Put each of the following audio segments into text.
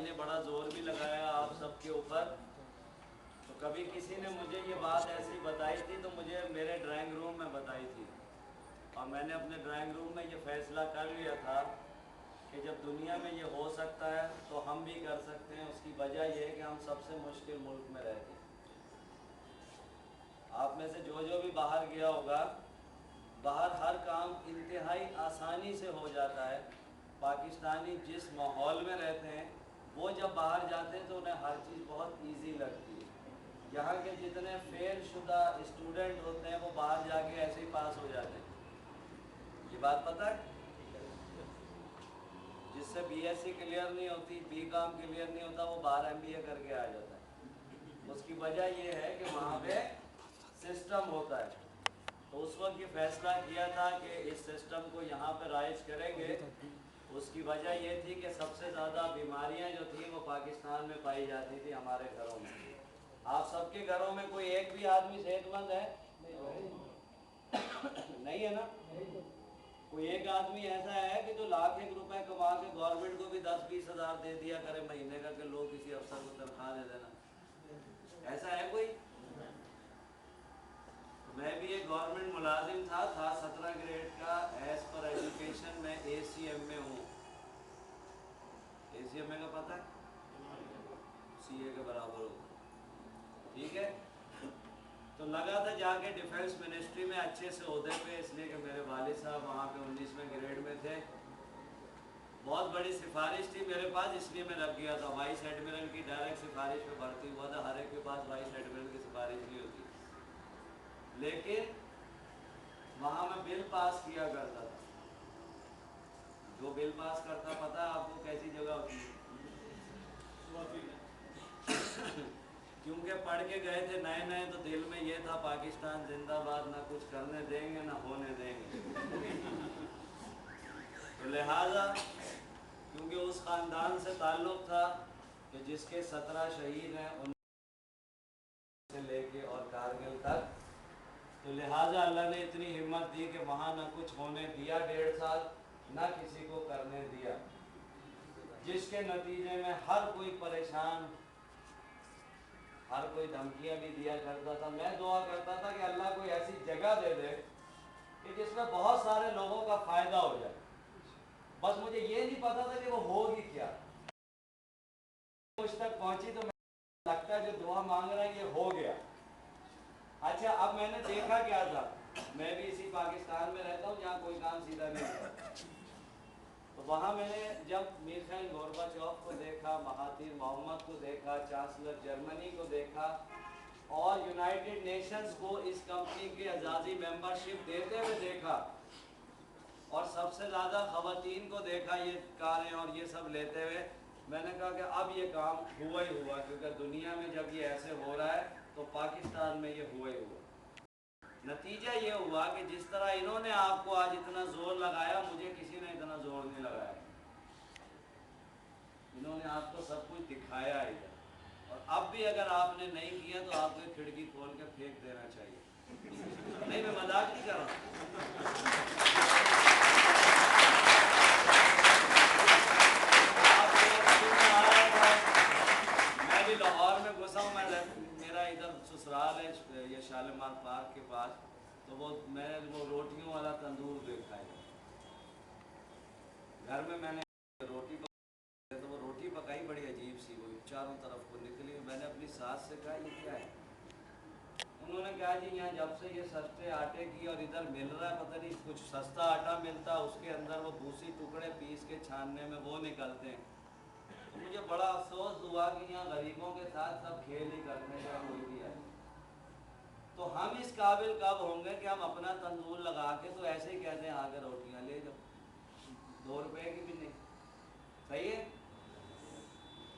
मैंने बड़ा जोर भी लगाया आप सबके ऊपर। तो कभी किसी ने मुझे ये बात ऐसी बताई थी तो मुझे मेरे ड्राइंग रूम में बताई थी, और मैंने अपने ड्राइंग रूम में ये फैसला कर लिया था कि जब दुनिया में ये हो सकता है तो हम भी कर सकते हैं। उसकी वजह यह है कि हम सबसे मुश्किल मुल्क में रहते हैं। आप में से जो भी बाहर गया होगा, बाहर हर काम इंतहाई आसानी से हो जाता है। पाकिस्तानी जिस माहौल में रहते हैं वो जब बाहर जाते हैं तो उन्हें हर चीज़ बहुत इजी लगती है। यहाँ के जितने फेल शुदा स्टूडेंट होते हैं वो बाहर जाके ऐसे ही पास हो जाते हैं। ये बात पता है? जिससे बीएससी क्लियर नहीं होती, बीकॉम क्लियर नहीं होता, वो बाहर एमबीए करके आ जाता है। उसकी वजह ये है कि वहाँ पे सिस्टम होता है। तो उस वक्त ये फैसला किया था कि इस सिस्टम को यहाँ पर राइज करेंगे। उसकी वजह ये थी कि सबसे ज़्यादा बीमारियाँ जो थी वो पाकिस्तान में पाई जाती थी हमारे घरों में। आप सबके घरों में कोई एक भी आदमी सेहतमंद है? नहीं है ना? कोई एक आदमी ऐसा है कि जो लाख एक रुपए कमा के गवर्नमेंट को भी 10-20 हज़ार दे दिया करे महीने का कि लोग किसी अफसर को तनख्वाह दे देना? ऐसा है कोई? मैं भी एक गवर्नमेंट मुलाजिम था 17 ग्रेड का। एज पर एजुकेशन में ACM में हूँ। ACM का पता है? CA के बराबर हो, ठीक है। तो लगा था जाके डिफेंस मिनिस्ट्री में अच्छे से ओहदे पे, इसलिए कि मेरे वालिद साहब वहाँ पे 19वें ग्रेड में थे। बहुत बड़ी सिफारिश थी मेरे पास, इसलिए मैं लग गया था। वाइस एडमिरल की डायरेक्ट सिफारिश पे भर्ती हुआ था। हर एक के पास वाइस एडमिरल की सिफारिश नहीं होती, लेकिन वहाँ मैं बिल पास किया करता था। जो बिल पास करता, पता है आपको कैसी जगह होती है? क्योंकि पढ़ के गए थे नए नए, तो दिल में ये था पाकिस्तान जिंदाबाद, ना कुछ करने देंगे ना होने देंगे। तो लिहाजा क्योंकि उस ख़ानदान से ताल्लुक़ था कि जिसके 17 शहीद हैं उन से लेके और कारगिल तक, तो लिहाजा अल्लाह ने इतनी हिम्मत दी कि वहाँ ना कुछ होने दिया 1.5 साल, ना किसी को करने दिया, जिसके नतीजे में हर कोई परेशान, हर कोई धमकियाँ भी दिया करता था। मैं दुआ करता था कि अल्लाह कोई ऐसी जगह दे दे कि जिसमें बहुत सारे लोगों का फ़ायदा हो जाए। बस मुझे ये नहीं पता था कि वो होगी क्या। मुझ तक पहुँची तो लगता है जो दुआ मांग रहा है ये हो गया। अच्छा, अब मैंने देखा क्या था, मैं भी इसी पाकिस्तान में रहता हूँ जहाँ कोई काम सीधा नहीं होता। तो वहाँ मैंने जब मिखाइल गोर्बाचोव को देखा, महातिर मोहम्मद को देखा, चांसलर जर्मनी को देखा, और यूनाइटेड नेशंस को इस कंपनी के आज़ादी मेंबरशिप देते हुए देखा, और सबसे ज़्यादा ख़वातीन को देखा ये कारें और ये सब लेते हुए, मैंने कहा कि अब ये काम हुआ ही हुआ। क्योंकि दुनिया में जब ये ऐसे हो रहा है तो पाकिस्तान में ये हुआ ही हुआ। नतीजा ये हुआ कि जिस तरह इन्होंने आपको आज इतना जोर लगाया, मुझे किसी ने इतना जोर नहीं लगाया। इन्होंने आपको सब कुछ दिखाया इधर, और अब भी अगर आपने नहीं किया तो आपको खिड़की खोल के फेंक देना चाहिए। नहीं, मैं मजाक नहीं कर रहा। मैं भी लाहौर में घुसा हूँ, मेरा इधर ससुराल है ये शालीमार पार्क के पास, तो मैंने वो रोटियों वाला तंदूर देखा है। घर में मैंने रोटी पकाई, तो वो रोटी पकाई बड़ी अजीब सी, वो चारों तरफ को निकली। मैंने अपनी सास से कहा ये क्या है? उन्होंने कहा जी यहाँ जब से ये सस्ते आटे की और इधर मिल रहा है, पता नहीं कुछ सस्ता आटा मिलता, उसके अंदर वो भूसी टुकड़े पीस के छानने में वो निकलते हैं। तो मुझे बड़ा अफसोस हुआ कि यहाँ गरीबों के साथ सब खेल ही करने का कोई भी है। तो हम इस काबिल कब होंगे कि हम अपना तंदूर लगा के तो ऐसे ही कहते हैं आगे रोटियाँ ले जाओ, 2 रुपए की भी नहीं। सही है?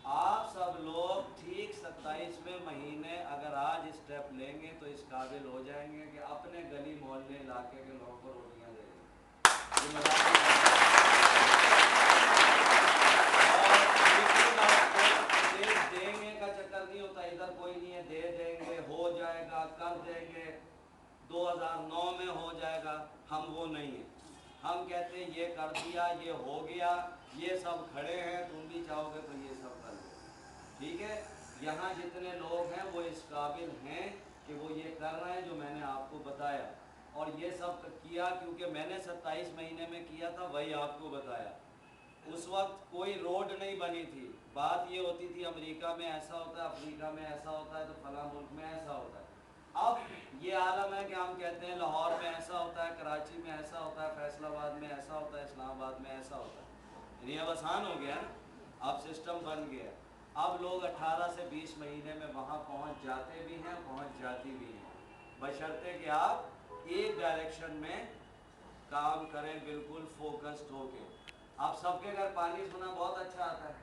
आप सब लोग ठीक 27वें महीने अगर आज स्टेप लेंगे तो इस काबिल हो जाएंगे कि अपने गली मोहल्ले इलाके के लोगों को रोटियां दे देंगे का चक्कर नहीं होता, इधर कोई नहीं है, दे देंगे, हो जाएगा, कर देंगे, 2009 में हो जाएगा, हम वो नहीं है। हम कहते हैं ये कर दिया, ये हो गया, ये सब खड़े हैं, तुम भी चाहोगे तो ये सब कर लो। ठीक है, यहाँ जितने लोग हैं वो इस काबिल हैं कि वो ये कर रहे हैं जो मैंने आपको बताया, और ये सब किया क्योंकि मैंने 27 महीने में किया था, वही आपको बताया। उस वक्त कोई रोड नहीं बनी थी। बात ये होती थी अमेरिका में ऐसा होता है, अफ्रीका में ऐसा होता है, तो फला मुल्क में ऐसा होता है। अब ये आलम है कि हम कहते हैं लाहौर में ऐसा होता है, कराची में ऐसा होता है, फैसलाबाद में ऐसा होता है, इस्लामाबाद में ऐसा होता है। ये अब आसान हो गया ना, अब सिस्टम बन गया। अब लोग 18 से 20 महीने में वहाँ पहुँच जाते भी हैं, पहुँच जाती भी हैं, बशर्ते कि आप एक डायरेक्शन में काम करें, बिल्कुल फोकस्ड होके। आप सबके घर पानी सुना बहुत अच्छा आता है,